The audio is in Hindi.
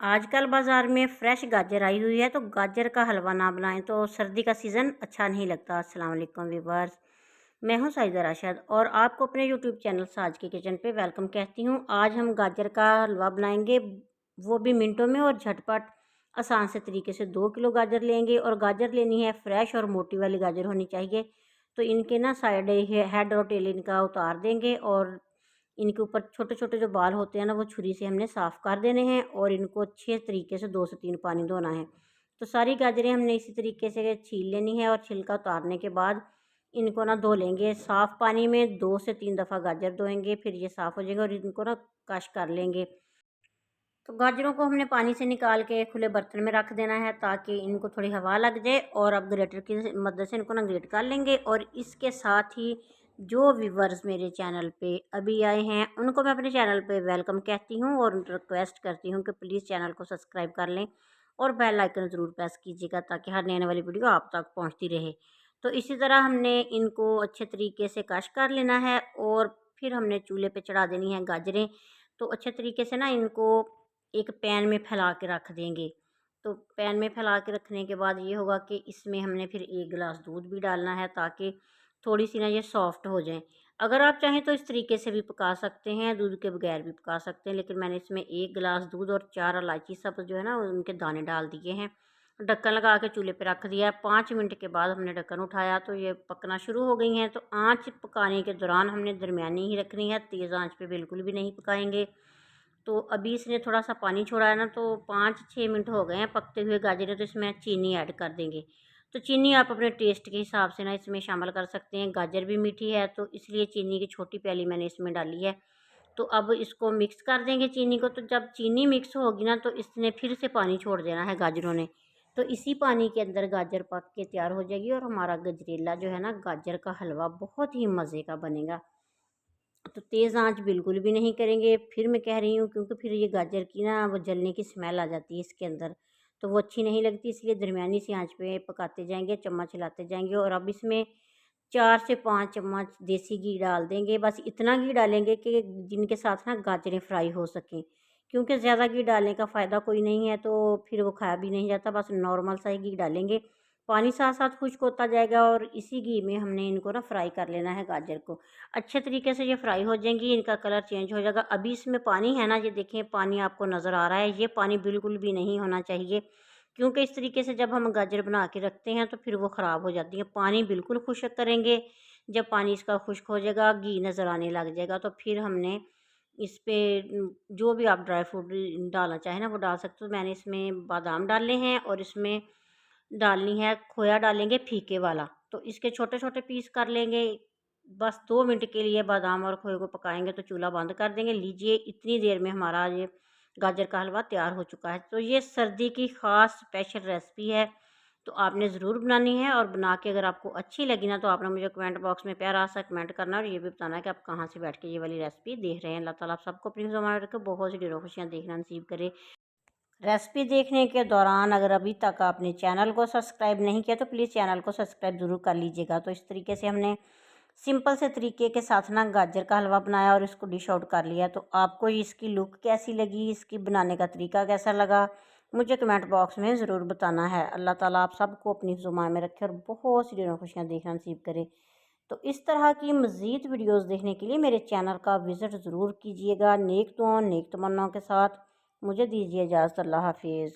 आजकल बाज़ार में फ़्रेश गाजर आई हुई है, तो गाजर का हलवा ना बनाएं तो सर्दी का सीज़न अच्छा नहीं लगता। अस्सलाम वालेकुम व्यूअर्स, मैं हूं साइदा राशिद और आपको अपने यूट्यूब चैनल साज की किचन पे वेलकम कहती हूं। आज हम गाजर का हलवा बनाएंगे, वो भी मिनटों में और झटपट आसान से तरीके से। 2 किलो गाजर लेंगे और गाजर लेनी है फ्रेश और मोटी वाली गाजर होनी चाहिए। तो इनके ना साइड हेड और टेल इनका उतार देंगे और इनके ऊपर छोटे छोटे जो बाल होते हैं ना, वो छुरी से हमने साफ़ कर देने हैं और इनको अच्छे तरीके से 2 से 3 पानी धोना है। तो सारी गाजरें हमने इसी तरीके से छील लेनी है और छिलका उतारने के बाद इनको ना धो लेंगे साफ़ पानी में। 2 से 3 दफ़ा गाजर धोएंगे, फिर ये साफ़ हो जाएंगे और इनको ना कश कर लेंगे। तो गाजरों को हमने पानी से निकाल के खुले बर्तन में रख देना है ताकि इनको थोड़ी हवा लग जाए। और अब ग्रेटर की मदद से इनको ना ग्रेट कर लेंगे। और इसके साथ ही जो व्यूवर्स मेरे चैनल पे अभी आए हैं उनको मैं अपने चैनल पे वेलकम कहती हूँ और रिक्वेस्ट करती हूँ कि प्लीज़ चैनल को सब्सक्राइब कर लें और बेल आइकन ज़रूर प्रेस कीजिएगा ताकि हर नई आने वाली वीडियो आप तक पहुँचती रहे। तो इसी तरह हमने इनको अच्छे तरीके से कश कर लेना है और फिर हमने चूल्हे पे चढ़ा देनी है गाजरें। तो अच्छे तरीके से ना इनको एक पैन में फैला के रख देंगे। तो पैन में फैला के रखने के बाद ये होगा कि इसमें हमने फिर 1 गिलास दूध भी डालना है ताकि थोड़ी सी ना ये सॉफ्ट हो जाएँ। अगर आप चाहें तो इस तरीके से भी पका सकते हैं, दूध के बगैर भी पका सकते हैं, लेकिन मैंने इसमें 1 गिलास दूध और 4 इलायची सब जो है ना उनके दाने डाल दिए हैं। ढक्कन लगा के चूल्हे पे रख दिया है। 5 मिनट के बाद हमने ढक्कन उठाया तो ये पकना शुरू हो गई हैं। तो आँच पकाने के दौरान हमने दरमियानी ही रखनी है, तेज़ आँच पे बिल्कुल भी नहीं पकाएँगे। तो अभी इसने थोड़ा-सा पानी छोड़ा है ना, तो 5-6 मिनट हो गए हैं पकते हुए गाजरें। तो इसमें चीनी ऐड कर देंगे। तो चीनी आप अपने टेस्ट के हिसाब से ना इसमें शामिल कर सकते हैं। गाजर भी मीठी है तो इसलिए चीनी की छोटी प्याली मैंने इसमें डाली है। तो अब इसको मिक्स कर देंगे चीनी को। तो जब चीनी मिक्स होगी ना, तो इसने फिर से पानी छोड़ देना है गाजरों ने। तो इसी पानी के अंदर गाजर पक के तैयार हो जाएगी और हमारा गजरेला जो है ना गाजर का हलवा बहुत ही मज़े का बनेगा। तो तेज़ आंच बिल्कुल भी नहीं करेंगे, फिर मैं कह रही हूँ, क्योंकि फिर ये गाजर की ना वो जलने की स्मेल आ जाती है इसके अंदर, तो वो अच्छी नहीं लगती। इसलिए दरमियानी सी आंच पे पकाते जाएंगे, चम्मच हिलाते जाएंगे। और अब इसमें 4 से 5 चम्मच देसी घी डाल देंगे। बस इतना घी डालेंगे कि जिनके साथ ना गाजरें फ्राई हो सकें, क्योंकि ज़्यादा घी डालने का फ़ायदा कोई नहीं है, तो फिर वो खाया भी नहीं जाता। बस नॉर्मल सा ही घी डालेंगे। पानी साथ-साथ खुश्क होता जाएगा और इसी घी में हमने इनको ना फ्राई कर लेना है गाजर को। अच्छे तरीके से ये फ्राई हो जाएंगी, इनका कलर चेंज हो जाएगा। अभी इसमें पानी है ना, ये देखिए पानी आपको नज़र आ रहा है, ये पानी बिल्कुल भी नहीं होना चाहिए, क्योंकि इस तरीके से जब हम गाजर बना के रखते हैं तो फिर वो ख़राब हो जाती है। पानी बिल्कुल खुश्क करेंगे। जब पानी इसका खुश्क हो जाएगा, घी नज़र आने लग जाएगा, तो फिर हमने इस पे जो भी आप ड्राई फ्रूट डालना चाहें ना वो डाल सकते हो। मैंने इसमें बादाम डाले हैं और इसमें डालनी है खोया, डालेंगे फीके वाला। तो इसके छोटे-छोटे पीस कर लेंगे। बस 2 मिनट के लिए बादाम और खोए को पकाएँगे तो चूल्हा बंद कर देंगे। लीजिए इतनी देर में हमारा ये गाजर का हलवा तैयार हो चुका है। तो ये सर्दी की ख़ास स्पेशल रेसिपी है, तो आपने ज़रूर बनानी है। और बना के अगर आपको अच्छी लगी ना, तो आपने मुझे कमेंट बॉक्स में प्यारा सा कमेंट करना और ये भी बताना है कि आप कहाँ से बैठ के ये वाली रेसिपी देख रहे हैं। अल्लाह ताला आप सबको अपनी ज़ुबान में रखे, बहुत सी ढेरों खुशियाँ देखना नसीब करे। रेसिपी देखने के दौरान अगर अभी तक आपने चैनल को सब्सक्राइब नहीं किया तो प्लीज़ चैनल को सब्सक्राइब ज़रूर कर लीजिएगा। तो इस तरीके से हमने सिंपल से तरीके के साथ ना गाजर का हलवा बनाया और इसको डिश आउट कर लिया। तो आपको इसकी लुक कैसी लगी, इसकी बनाने का तरीका कैसा लगा, मुझे कमेंट बॉक्स में ज़रूर बताना है। अल्लाह ताला आप सबको अपनी ज़ुबान में रखे और बहुत सी ढेरों खुशियाँ देखना नसीब करे। तो इस तरह की मज़ीद वीडियोज़ देखने के लिए मेरे चैनल का विज़िट ज़रूर कीजिएगा। नेक दुआओं नेक तमन्नाओं के साथ मुझे दीजिए इजाज़त। अल्लाह हाफिज़।